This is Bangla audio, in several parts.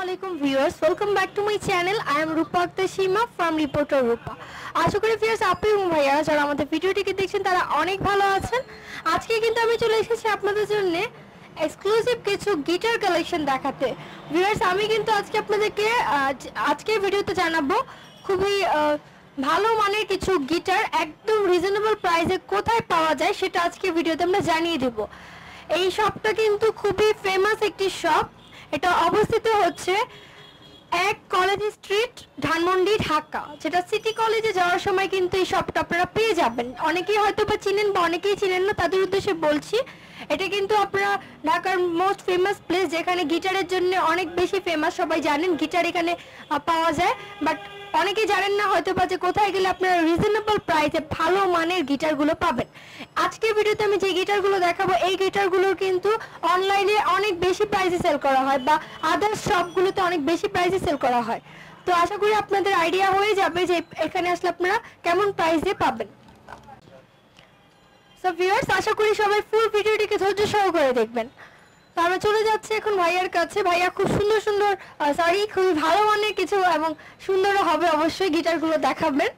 Assalamualaikum viewers, welcome back to my channel. I am Rupa Akhtar Shima from Reporter Rupa. আশা করি ভিউয়ার্স আপনি এবং ভাইয়ারা যারা আমাদের ভিডিওটিকে দেখছেন তারা অনেক ভালো আছেন। আজকে কিন্তু আমি চলে এসেছি আপনাদের জন্য এক্সক্লুসিভ কিছু গিটার কালেকশন দেখাতে। ভিউয়ার্স আমি কিন্তু আজকে আপনাদেরকে আজকের ভিডিওতে জানাবো খুবই ভালো মানের কিছু গিটার একদম রিজনেবল প্রাইসে কোথায় পাওয়া যায় সেটা আজকে ভিডিওতে আমরা জানিয়ে দেব। এই শপটা কিন্তু খুবই ফেমাস একটি শপ। এটা অবস্থিত হচ্ছে এক কলেজ স্ট্রিট, ধানমন্ডি, ঢাকা। যেটা সিটি কলেজে যাওয়ার সময় কিন্তু এই শপটা আপনারা পেয়ে যাবেন। অনেকেই হয়তো বা চিনেন বা অনেকেই চিনেন না, তাদের উদ্দেশ্যে বলছি এটা কিন্তু আপনারা ঢাকার মোস্ট ফেমাস প্লেস, যেখানে গিটারের জন্য অনেক বেশি ফেমাস। সবাই জানেন গিটার এখানে পাওয়া যায়, বাট অনেকেই জানেন না হয়তো বা যে কোথায় গেলে আপনারা রিজনেবল প্রাইসে ভালো মানের গিটারগুলো পাবেন। আজকের ভিডিওতে আমি যে গিটারগুলো দেখাবো এই গিটারগুলোর কিন্তু অনলাইনে অনেক বেশি প্রাইসে সেল করা হয় বা আদার শপগুলোতে অনেক বেশি প্রাইসে সেল করা হয়। তো আশা করি আপনাদের আইডিয়া হয়ে যাবে যে এখানে আসলে আপনারা কেমন প্রাইসে পাবেন। সো ভিউয়ার্স, আশা করি সবাই ফুল ভিডিওটিকে ধৈর্য সহকারে দেখবেন। তো আমরা চলে যাচ্ছি এখন ভাইয়ার কাছে। ভাইয়া খুব সুন্দর সুন্দর খুবই ভালো মানের কিছু এবং সুন্দরও হবে অবশ্যই গিটারগুলো দেখাবেন।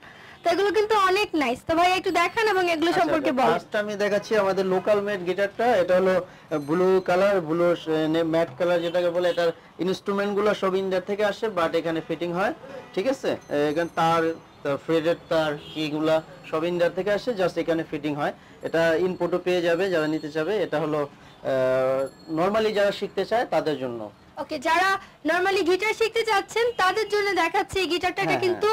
তো এগুলো কিন্তু অনেক নাইস। তো ভাইয়া একটু দেখান এবং এগুলো সম্পর্কে বলেন। ফার্স্ট আমি দেখাচ্ছি আমাদের লোকাল মেড গিটারটা। এটা হলো blue colour, blue matte colour যেটাকে বলে। এটার ইনস্ট্রুমেন্টগুলো সব ইন্ডিয়া থেকে আসে, বাট এখানে ফিটিং হয়। ঠিক আছে, এখানে তার ফ্রেডের তার কিগুলা সব ইন্ডিয়া থেকে আসে, জাস্ট এখানে ফিটিং হয়। এটা ইনপুটও পেয়ে যাবে যারা নিতে চাবে। এটা হলো নরমালি যারা শিখতে চায় তাদের জন্য। ওকে, যারা নরমালি গিটার শিখতে যাচ্ছেন তাদের জন্য দেখাচ্ছি এই গিটারটাকে কিন্তু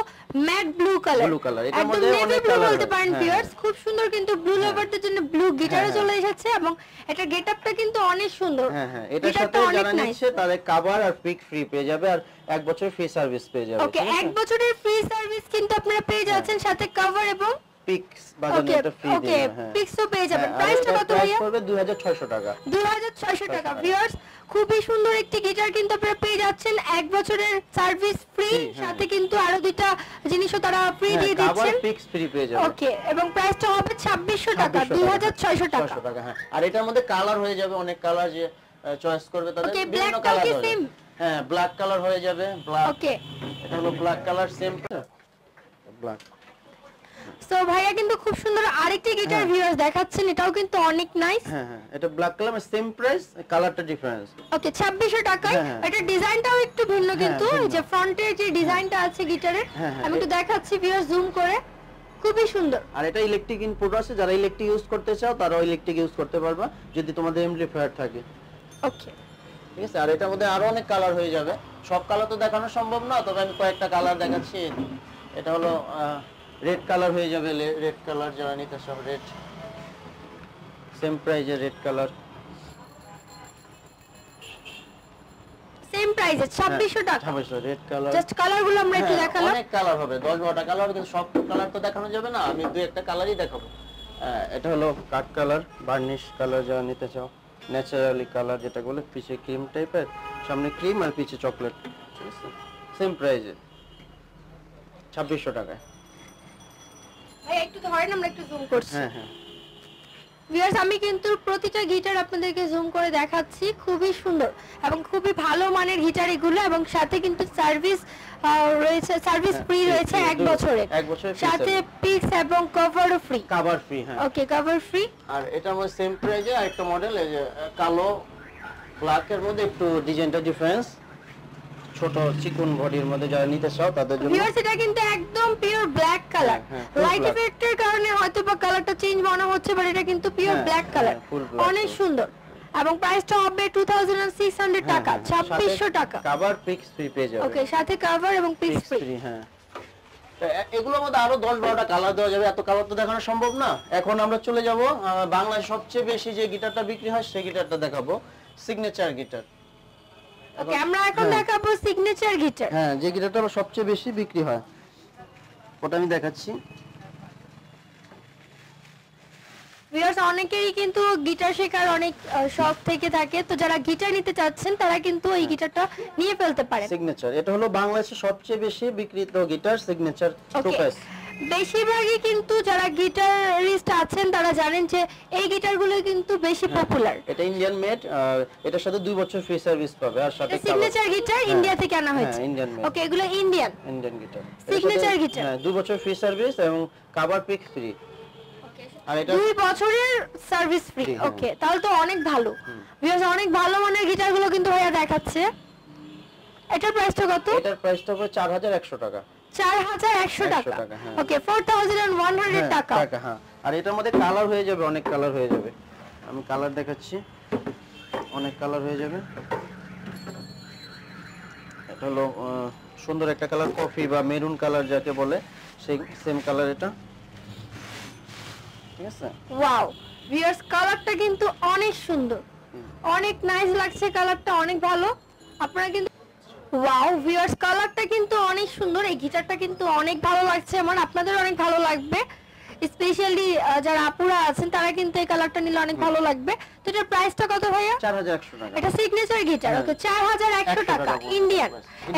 ম্যাট ব্লু কালার। এটার মধ্যে অনেক কালার বলতে পারেন ভিউয়ার্স। খুব সুন্দর কিন্তু ব্লু লাভারদের জন্য ব্লু গিটারও চলে এসেছে এবং এটার গেটআপটা কিন্তু অনেক সুন্দর। হ্যাঁ, এটার সাথে যারা নিচ্ছে তাদের কভার আর পিক ফ্রি পেয়ে যাবে, আর 1 বছর ফ্রি সার্ভিস পেয়ে যাবে। ওকে, 1 বছরের ফ্রি সার্ভিস কিন্তু আপনারা পেয়ে যাচ্ছেন, সাথে কভার এবং পিক্স বাজানো এটা ফ্রি দিবেন। ওকে, পিক্সও পেয়ে যাবেন। প্রাইসটা কত ভাইয়া? প্রাইস পড়বে 2600 টাকা। 2600 টাকা। ভিউয়ার্স, খুবই সুন্দর একটি গিটার কিন্তু আপনারা পেয়ে যাচ্ছেন, 1 বছরের সার্ভিস ফ্রি, সাথে কিন্তু আরো দুইটা জিনিসও তারা ফ্রি দিয়ে দিচ্ছেন। কভার পিক্স ফ্রি পেয়ে যাবেন। ওকে, এবং প্রাইসটা হবে 2600 টাকা, 2600 টাকা। হ্যাঁ, আর এটার মধ্যে কালার হয়ে যাবে অনেক কালার, যে চয়েস করবে তাদের বিভিন্ন কালার হবে। হ্যাঁ, ব্ল্যাক কালার হয়ে যাবে। ব্ল্যাক, ওকে, এটা হলো black colour, same black. So ভাইয়া কিন্তু খুব সুন্দর আরেকটি গিটার ভিউয়ার্স দেখাচ্ছেন, এটাও কিন্তু অনেক নাইস। হ্যাঁ, এটা ব্ল্যাক কালার, সেম প্রাইস, কালারটা ডিফারেন্স। ওকে, 2600 টাকায়। এটা ডিজাইনটাও একটু ভিন্ন কিন্তু, যে ফ্রন্টের যে ডিজাইনটা আছে গিটারের, আমি একটু দেখাচ্ছি ভিউয়ার্স জুম করে, খুবই সুন্দর। আর এটা ইলেকট্রিক ইনপুট আছে, যারা ইলেকট্রিক ইউজ করতে চাও তারা ইলেকট্রিক ইউজ করতে পারবা যদি তোমাদের এমপ্লিফায়ার থাকে। ওকে, ঠিক আছে। আর এটার মধ্যে আরো অনেক কালার হয়ে যাবে। সব কালার তো দেখানো সম্ভব না, তবে আমি কয়েকটা কালার দেখাচ্ছি। এটা হলো রেড কালার হয়ে যাবে। রেড কালার যারা নিতে সব রেড, সেম প্রাইজে রেড কালার, সেম প্রাইসে 2600 টাকা। 2600 রেড কালার। জাস্ট কালারগুলো আমরা একটু দেখালাম। অনেক কালার হবে, 10-12টা কালার, কিন্তু সব কালার তো দেখানো যাবে না, আমি দুই একটা কালারই দেখাবো। এটা হলো কাট কালার, বার্নিশ কালার যারা নিতে চাও, ন্যাচারালি কালার যেটা বলে, পিছে ক্রিম টাইপের, সামনে ক্রিম আর পিছে চকলেট। ঠিক আছে, সেম প্রাইজে 2600 টাকায়। ভাই একটু ধরেন, আমরা একটু জুম করছি। হ্যাঁ, ভিউয়ার্স, আমি কিন্তু প্রতিটা গিটার আপনাদেরকে জুম করে দেখাচ্ছি, খুবই সুন্দর এবং খুবই ভালো মানের গিটার এগুলো, এবং সাথে কিন্তু সার্ভিস রয়েছে, সার্ভিস ফ্রি রয়েছে 1 বছরের, সাথে পিক্স এবং কভারও ফ্রি। কভার ফ্রি, হ্যাঁ, ওকে, কভার ফ্রি। আর এটা মধ্যে সেম প্রাইজে আরেকটা মডেল, এই যে কালো ব্ল্যাক এর মধ্যে একটু ডিজাইনটা ডিফারেন্স, ছোট চিকন বডির মধ্যে যারা নিতে চাও তাদের জন্য। ভিউয়ার্স, এটা কিন্তু একদম পিওর ব্ল্যাক কালার। লাইট ইফেক্টের কারণে হয়তো বা কালারটা চেঞ্জ মনে হচ্ছে, বাট এটা কিন্তু পিওর ব্ল্যাক কালার, অনেক সুন্দর। এবং প্রাইসটা হবে 2600 টাকা, 2600 টাকা। কভার পিক্স ফ্রি পেয়ে যাবে। ওকে, সাথে কভার এবং পিক্স ফ্রি। হ্যাঁ, এগুলোর মধ্যে আরো 10-12টা কালার দেওয়া যাবে, এত কালার তো দেখানো সম্ভব না। এখন আমরা চলে যাব বাংলায় সবচেয়ে বেশি যে গিটারটা বিক্রি হয় সেই গিটারটা দেখাবো, সিগনেচার গিটার। ওকে, আমরা এখন দেখাবো সিগনেচার গিটার। হ্যাঁ, যে গিটারটা সবচেয়ে বেশি বিক্রি হয় ওটা আমি দেখাচ্ছি। ভিউয়ার্স, অনেকেই কিন্তু গিটার শেখার অনেক শখ থেকে থাকে, তো যারা গিটার নিতে চাচ্ছেন তারা কিন্তু এই গিটারটা নিয়ে ফেলতে পারেন। সিগনেচার, এটা হলো বাংলাদেশের সবচেয়ে বেশি বিক্রিত গিটার, সিগনেচার টোপাস। বেশিরভাগই কিন্তু যারা গিটারিস্ট আছেন তারা জানেন যে এই গিটারগুলো কিন্তু বেশি পপুলার। এটা ইন্ডিয়ান মেড, আর এটার সাথে 2 বছর ফ্রি সার্ভিস পাবে, আর সাথে সিগনেচার গিটার ইন্ডিয়া থেকে আনা হয়েছে। Indian made. ওকে, এগুলো ইন্ডিয়ান গিটার, সিগনেচার গিটার। হ্যাঁ 2 বছর ফ্রি সার্ভিস এবং কভার পিক ফ্রি। আর এটা 2 বছরের সার্ভিস ফ্রি। ওকে, তাহলে তো অনেক ভালো। ভিউয়ার্স, অনেক ভালো মানের গিটারগুলো কিন্তু ভাইয়া দেখাচ্ছে। এটার প্রাইসটা কত? এটার প্রাইসটা হবে 4100 টাকা। 4100 টাকা। ওকে, 4100 টাকা। হ্যাঁ, আর এটার মধ্যে কালার হয়ে যাবে, অনেক কালার হয়ে যাবে। আমি কালার দেখাচ্ছি, অনেক কালার হয়ে যাবে। এটা হলো সুন্দর একটা কালার, কফি বা মেরুন কালার যাকে বলে, সেই সেম কালার এটা। ঠিক আছে? ওয়াও, ভিউয়ার্স কালারটা কিন্তু অনেক সুন্দর, অনেক নাইস লাগছে, কালারটা অনেক ভালো। আপনারা কিন্তু ওয়াও ভিউয়ার্স, কালারটা কিন্তু অনেক সুন্দর। এই গিটারটা কিন্তু অনেক ভালো লাগছে আমার, আপনাদের অনেক ভালো লাগবে। স্পেশালি যারা আপুরা আছেন তারা কিন্তু এই কালারটা নিলে অনেক ভালো লাগবে। তো এটার প্রাইসটা কত ভাইয়া? 4100 টাকা। এটা সিগনেচার গিটার। ওকে, 4100 টাকা ইন্ডিয়ান।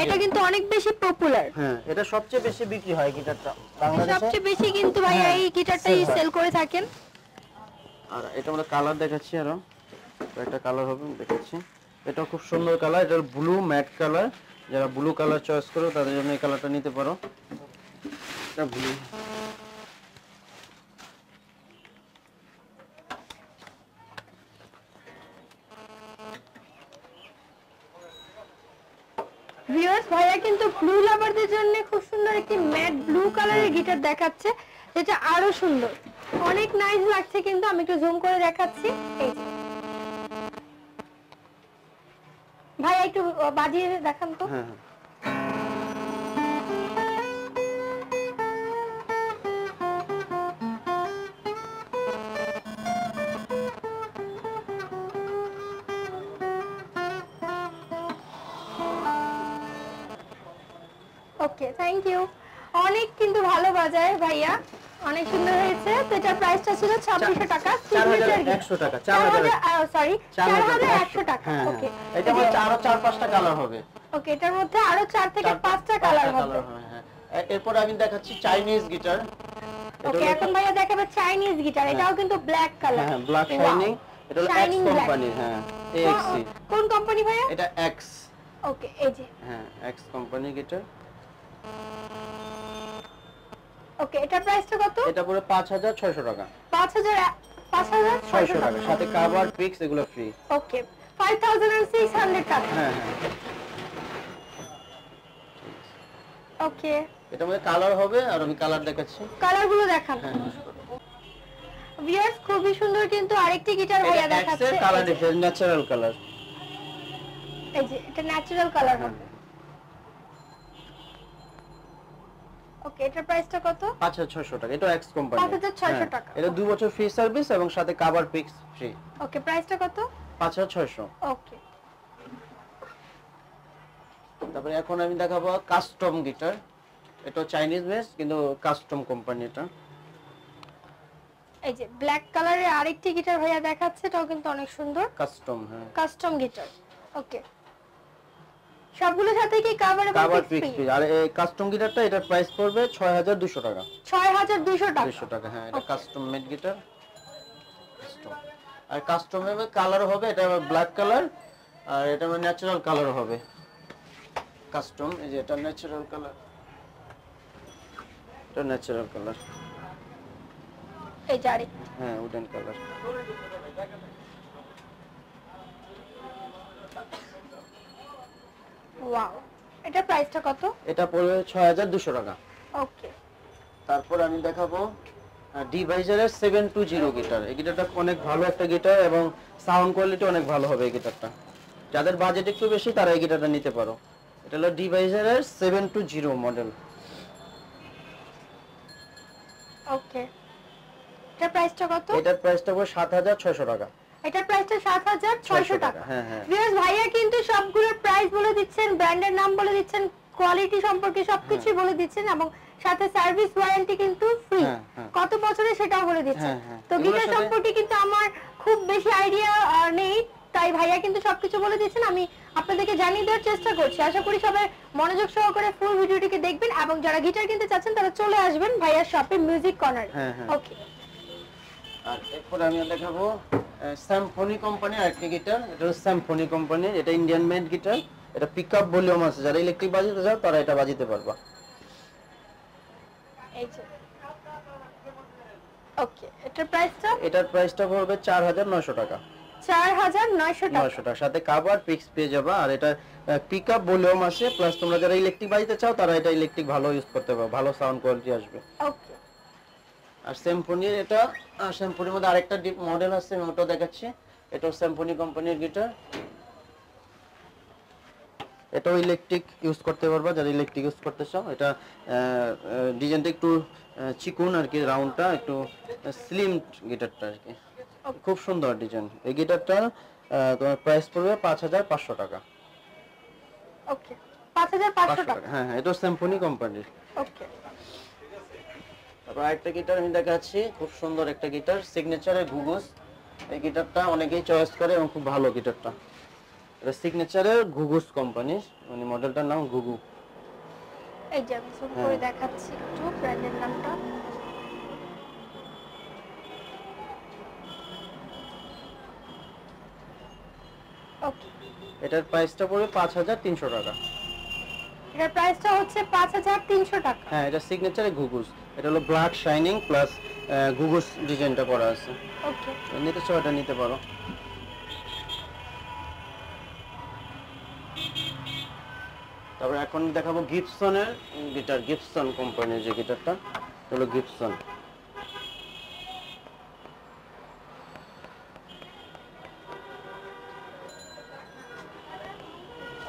এটা কিন্তু অনেক বেশি পপুলার। হ্যাঁ, এটা সবচেয়ে বেশি বিক্রি হয় গিটারটা বাংলাদেশে। সবচেয়ে বেশি কিন্তু ভাইয়া এই গিটারটাই সেল করে থাকেন। আর এটা আমরা কালার দেখাচ্ছি, আরো একটা কালার হবে দেখাচ্ছি। এটা খুব সুন্দর কালার, এটা ব্লু ম্যাট কালার। যারা ব্লু কালার চয়েস করো তাদের জন্য এই কালারটা নিতে পারো। এটা ব্লু। ভিউয়ার্স, ভাইয়া কিন্তু ব্লু লাভারদের জন্য খুব সুন্দর একটি ম্যাট ব্লু কালারের গিটার দেখাচ্ছে, যেটা আরো সুন্দর, অনেক নাইস লাগছে। কিন্তু আমি একটু জুম করে দেখাচ্ছি। এই যে ভাইয়া একটু বাজিয়ে দেখান তো। হ্যাঁ, ওকে, থ্যাংক ইউ। অনেক কিন্তু ভালো বাজায় ভাইয়া, অনেক সুন্দর হয়েছে। তো এটার প্রাইসটা ছিল 2600 টাকা। 4100 টাকা। সরি, 4100 টাকা। ওকে, এটা হচ্ছে আরো 4-5টা কালার হবে। ওকে, এটার মধ্যে আরো 4 থেকে 5টা কালার হবে। হ্যাঁ, এরপর আমি দেখাচ্ছি চাইনিজ গিটার। ওকে, এখন ভাইয়া দেখাবে চাইনিজ গিটার। এটাও কিন্তু ব্ল্যাক কালার। হ্যাঁ, ব্ল্যাক শাইনিং। এটা হলো এক্স কোম্পানি। হ্যাঁ, এক্সি। কোন কোম্পানি ভাইয়া? এটা এক্স। ওকে, এই যে হ্যাঁ, এক্স কোম্পানি গিটার। ওকে, এটার প্রাইসটা কত? এটা পুরো 5600 টাকা। 5600 টাকা, সাথে কভার পিক্স এগুলো ফ্রি। ওকে, 5600 টাকা। হ্যাঁ, ওকে, এটার মধ্যে কালার হবে, আর আমি কালার দেখাচ্ছি। কালারগুলো দেখান। ভিউয়ার্স, খুবই সুন্দর কিন্তু আরেকটি গিটার ভাইয়া দেখাচ্ছে। এটা কালার ডিফারেন্ট, ন্যাচারাল কালার। এই যে এটা ন্যাচারাল কালার হবে। ওকে, এটার প্রাইসটা কত? 5600 টাকা। এটা এক্স কোম্পানি। 5600 টাকা। এটা 2 বছর ফ্রি সার্ভিস এবং সাথে কভার পিক্স ফ্রি। ওকে, প্রাইসটা কত? 5600। ওকে, তারপরে এখন আমি দেখাবো কাস্টম গিটার। এটা চাইনিজ বেস কিন্তু কাস্টম কোম্পানি এটা। এই যে ব্ল্যাক কালারের আরেকটি গিটার ভাইয়া দেখাচ্ছে, এটাও কিন্তু অনেক সুন্দর। কাস্টম, হ্যাঁ, কাস্টম গিটার। ওকে, সবগুলোর সাথে কি কভার এবং কভার পিক্স পিক্স ফ্রি? আর এই কাস্টম গিটারটা এটার প্রাইস পড়বে 6200 টাকা। 6200 টাকা। 200 টাকা। হ্যাঁ, এটা কাস্টম মেড গিটার। আর কাস্টমের কালার হবে, এটা ব্ল্যাক কালার, আর এটা ন্যাচারাল কালার হবে। কাস্টম, এই যে এটা ন্যাচারাল কালার। এটা ন্যাচারাল কালার। এই যে আরেক। হ্যাঁ, উডেন কালার। ওয়াও, এটা প্রাইসটা কত? এটা পড়বে 6200 টাকা। ওকে, তারপর আমি দেখাবো ডিভাইজারের 720 গিটার। এই গিটারটা অনেক ভালো একটা গিটার এবং সাউন্ড কোয়ালিটি অনেক ভালো হবে এই গিটারটা। যাদের বাজেট একটু বেশি তারা এই গিটারটা নিতে পারো। এটা হলো ডিভাইজারের 720 মডেল। ওকে, এটা প্রাইসটা কত? এটার প্রাইসটা পড়বে 7600 টাকা। এটার প্রাইসটা 7600 টাকা। হ্যাঁ, হ্যাঁ। ভিউয়ার্স, ভাইয়া কিন্তু সবগুলোর প্রাইস বলে দিচ্ছেন, ব্র্যান্ডের নাম বলে দিচ্ছেন, কোয়ালিটি সম্পর্কে সবকিছু বলে দিচ্ছেন এবং সাথে সার্ভিস ওয়ারেন্টি কিন্তু ফ্রি। কত বছরের সেটাও বলে দিচ্ছেন। তো গিটার সম্পর্কে কিন্তু আমার খুব বেশি আইডিয়া নেই, তাই ভাইয়া কিন্তু সবকিছু বলে দিয়েছেন, আমি আপনাদেরকে জানিয়ে দেওয়ার চেষ্টা করছি। আশা করি সবাই মনোযোগ সহকারে ফুল ভিডিওটিকে দেখবেন এবং যারা গিটার কিনতে চাচ্ছেন তারা চলে আসবেন ভাইয়ার শপে মিউজিক কর্নারে। ওকে, আর এরপর আমি দেখাবো সিম্ফনি কোম্পানির আরেকটি গিটার। এটা হচ্ছে সিম্ফনি কোম্পানির, এটা ইন্ডিয়ান মেড গিটার। এটা পিকআপ ভলিউম আছে, যারা ইলেকট্রিক বাজাতে চাও তারা এটা বাজাতে পারবা। এই যে ওকে, এটার প্রাইসটা পড়বে 4900 টাকা। 4900 টাকা, সাথে কভার পিক্স পেয়ে যাবা। আর এটা পিকআপ ভলিউম আছে, প্লাস তোমরা যারা ইলেকট্রিক বাজাতে চাও তারা এটা ইলেকট্রিক ভালো ইউজ করতে পারবে, ভালো সাউন্ড কোয়ালিটি আসবে। ওকে, আর সিম্ফনির এটা সিম্ফনির মধ্যে আরেকটা মডেল আছে, আমি ওটা দেখাচ্ছি। এটা সিম্ফনি কোম্পানির গিটার, এটাও ইলেকট্রিক ইউজ করতে পারবা যারা ইলেকট্রিক ইউজ করতে চাও। এটা ডিজাইনটা একটু চিকুন আর কি, রাউন্ডটা একটু স্লিম গিটারটা আর কি, খুব সুন্দর ডিজাইন। এই গিটারটা তোমার প্রাইস পড়বে 5500 টাকা। ওকে, 5500 টাকা। হ্যাঁ হ্যাঁ, এটা সিম্ফনি কোম্পানির। ওকে, তারপর আরেকটা গিটার আমি দেখাচ্ছি, খুব সুন্দর একটা গিটার, সিগনেচারের ঘুঘুস। এই গিটারটা অনেকেই চয়েস করে এবং খুব ভালো গিটারটা। এটা সিগনেচারের ঘুঘুস কোম্পানি, মানে মডেলটার নাম ঘুঘু। এই যে আমি জুম করে দেখাচ্ছি একটু ব্র্যান্ডের নামটা। ওকে, এটার প্রাইসটা পড়বে 5300 টাকা। এটার প্রাইসটা হচ্ছে 5300 টাকা। হ্যাঁ, এটা সিগনেচারের ঘুঘুস। এটা হলো ব্ল্যাক শাইনিং প্লাস ঘুঘুস ডিজাইনটা করা আছে। ওকে, নিতে চাও এটা নিতে পারো। তারপর এখন দেখাবো গিবসনের গিটার, গিবসন কোম্পানির যে গিটারটা হলো গিবসন।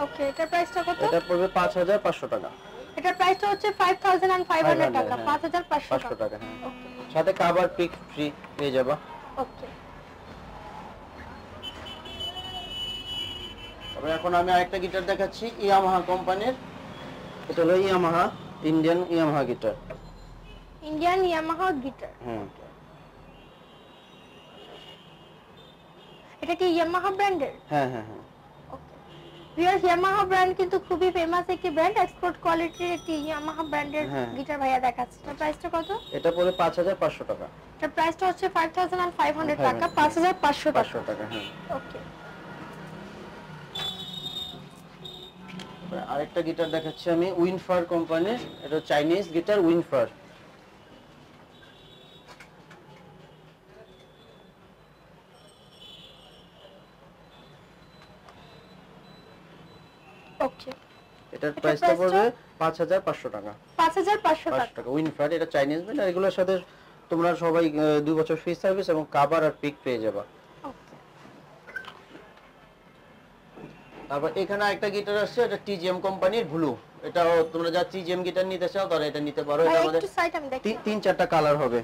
ওকে, এটার প্রাইসটা কত? এটা পড়বে 5500 টাকা। এটার প্রাইসটা হচ্ছে 5500 টাকা, হ্যাঁ। 5500 টাকা। হ্যাঁ, ওকে, সাথে কভার পিক ফ্রি পেয়ে যাবা। ওকে। তবে এখন আমি আরেকটা গিটার দেখাচ্ছি ইয়ামাহা কোম্পানির। এটা হলো Yamaha, Indian Yamaha guitar. Indian Yamaha guitar. Hmm, এটা কি ইয়ামাহা ব্র্যান্ডের? হ্যাঁ হ্যাঁ হ্যাঁ। ওকে, ভিউয়ার্স, ইয়ামাহা ব্র্যান্ড কিন্তু খুবই ফেমাস একটি ব্র্যান্ড, এক্সপোর্ট কোয়ালিটির একটি ইয়ামাহা ব্র্যান্ডের গিটার ভাইয়া দেখাচ্ছে। এটার প্রাইসটা কত? এটা পড়বে 5500 টাকা। এটার প্রাইসটা হচ্ছে 5500 টাকা, 5500 টাকা। হ্যাঁ। ওকে, আরেকটা গিটার দেখাচ্ছি আমি উইনফার কোম্পানির। এটা চাইনিজ গিটার উইনফার। ওকে, এটার প্রাইসটা পড়বে 5500 টাকা। 5500 টাকা উইনফার, এটা চাইনিজ ব্র্যান্ড। আর এগুলোর সাথে তোমরা সবাই 2 বছর ফ্রি সার্ভিস এবং কভার আর পিক পেয়ে যাবে। ওকে, তারপর এখানে একটা গিটার আছে, এটা টিজিএম কোম্পানির ব্লু। এটাও তোমরা যা টিজিএম গিটার নিতে চাও তারা এটা নিতে পারো। এটা আমাদের একটু সাইড আমি দেখি। 3-4টা কালার হবে।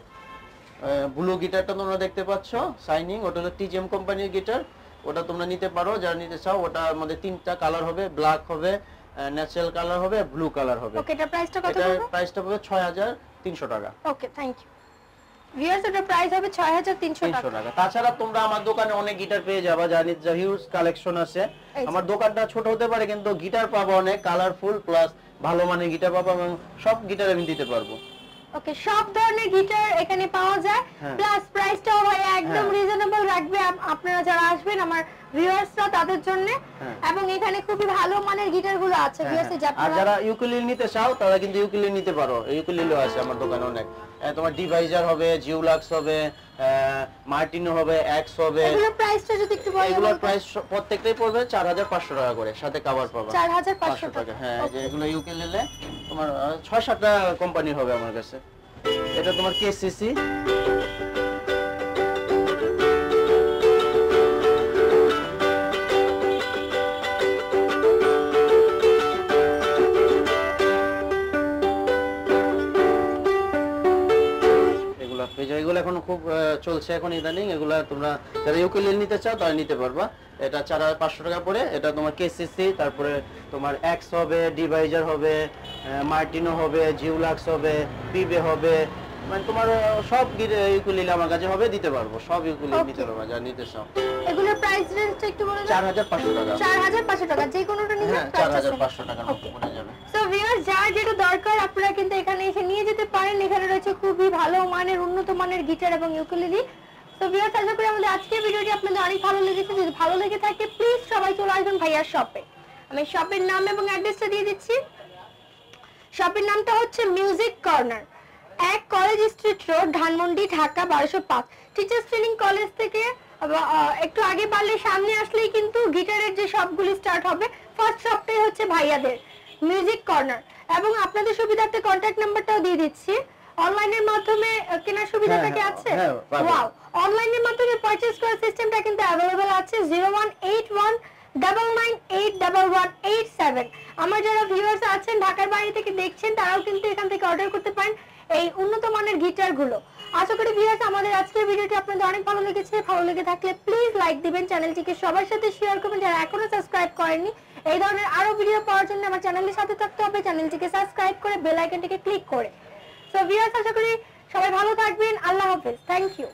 ব্লু গিটারটা তোমরা দেখতে পাচ্ছ শাইনিং, ওটা হলো টিজিএম কোম্পানির গিটার। ওটা তোমরা নিতে পারো যারা নিতে চাও। ওটা আমাদের 3টা কালার হবে, ব্ল্যাক হবে, ন্যাচারাল কালার হবে, ব্লু কালার হবে। ওকে, এটার প্রাইসটা কত? এটার প্রাইসটা হবে 6300 টাকা। ওকে, থ্যাংক ইউ। ভিউয়ার্স, এটার প্রাইস হবে 6300 টাকা। তাছাড়া তোমরা আমার দোকানে অনেক গিটার পেয়ে যাবা, জানিস যে হিউজ কালেকশন আছে। আমার দোকানটা ছোট হতে পারে কিন্তু গিটার পাবো অনেক কালারফুল, প্লাস ভালো মানের গিটার পাবো এবং সব গিটার আমি দিতে পারবো। ওকে, সব ধরনের গিটার এখানে পাওয়া যায়, প্লাস প্রাইসটাও ভাই একদম রিজনেবল রাখবে আপনারা যারা আসবেন আমার ভিউয়ার্সরা তাদের জন্য। এবং এখানে খুবই ভালো মানের গিটারগুলো আছে ভিউয়ার্স। আর যারা ইউকুলেলে নিতে চাও তারা কিন্তু ইউকুলেলে নিতে পারো, ইউকুলেলেও আছে আমার দোকানে অনেক। তোমার ডিভাইজার হবে, জিউলাক্স হবে, মার্টিনো হবে, এক্স হবে। এগুলোর প্রাইসটা যদি একটু বলেন। এগুলোর প্রাইস প্রত্যেকটাই পড়বে 4500 টাকা করে, সাথে কভার পাবে 4500 টাকা। হ্যাঁ, যে এগুলো ইউকুলেলে তোমার 6-7টা কোম্পানির হবে আমার কাছে। এটা তোমার কেসিসি, এগুলো এখন খুব চলছে এখন ইদানিং। এগুলা তোমরা যারা ইউকুলেলে নিতে চাও তারা নিতে পারবা। এটা 4500 টাকা পড়ে। এটা তোমার কেসিসি, তারপরে তোমার এক্স হবে, ডিভাইজার হবে, মার্টিনো হবে, জিউলাক্স হবে, পিবে হবে, মানে তোমার সব ইউকুলেলে আমার কাছে হবে, দিতে পারবো, সব ইউকুলেলে Okay. নিতে পারবো, যা নিতে চাও। এগুলোর প্রাইস রেঞ্জটা একটু বলে দাও। 4500 টাকা। 4500 টাকা, যে কোনোটা নিলে হ্যাঁ, 4500 টাকার মতো পড়ে যাবে। সো ভিউয়ার্স, যার যেটা দরকার আপনারা কিন্তু এখানে এসে নিয়ে যেতে পারেন। এখানে রয়েছে খুবই ভালো মানের, উন্নত মানের গিটার এবং ইউকুলেলে। তো ভিউয়ার্স, আশা করি আমাদের আজকের ভিডিওটি আপনাদের অনেক ভালো লেগেছে। যদি ভালো লেগে থাকে প্লিজ সবাই চলে আসবেন ভাইয়ার শপে। আমি শপের নাম এবং অ্যাড্রেসটা দিয়ে দিচ্ছি। শপের নামটা হচ্ছে music corner, 1 college street road, Dhanmondi, Dhaka 1205। Teachers training college থেকে একটু আগে বাড়লে সামনে আসলেই কিন্তু গিটারের যে শপগুলি স্টার্ট হবে, ফার্স্ট শপটাই হচ্ছে ভাইয়াদের মিউজিক কর্নার। এবং আপনাদের সুবিধার্থে কন্ট্যাক্ট নাম্বারটাও দিয়ে দিচ্ছি। অনলাইনের মাধ্যমে কেনার সুবিধাটা কি আছে? ওয়াও, অনলাইনের মাধ্যমে পারচেজ করার সিস্টেমটা কিন্তু অ্যাভেলেবল আছে। 018199811187। আমার যারা ভিউয়ার্স আছেন ঢাকার বাইরে থেকে দেখছেন, তারাও কিন্তু এখান থেকে অর্ডার করতে পারেন এই উন্নত মানের গিটারগুলো। আশা করি ভিউয়ার্স আমাদের আজকের ভিডিওটি আপনাদের অনেক ভালো লেগেছে। ভালো লেগে থাকলে প্লিজ লাইক দিবেন, চ্যানেলটিকে সবার সাথে শেয়ার করবেন যারা এখনো সাবস্ক্রাইব করেননি। এই ধরনের আরো ভিডিও পাওয়ার জন্য আমার চ্যানেলের সাথে থাকতে হবে, চ্যানেলটিকে সাবস্ক্রাইব করে বেল আইকনটিকে ক্লিক করে। সো ভিউয়ার্স, আশা করি সবাই ভালো থাকবেন। আল্লাহ হাফেজ, থ্যাংক ইউ।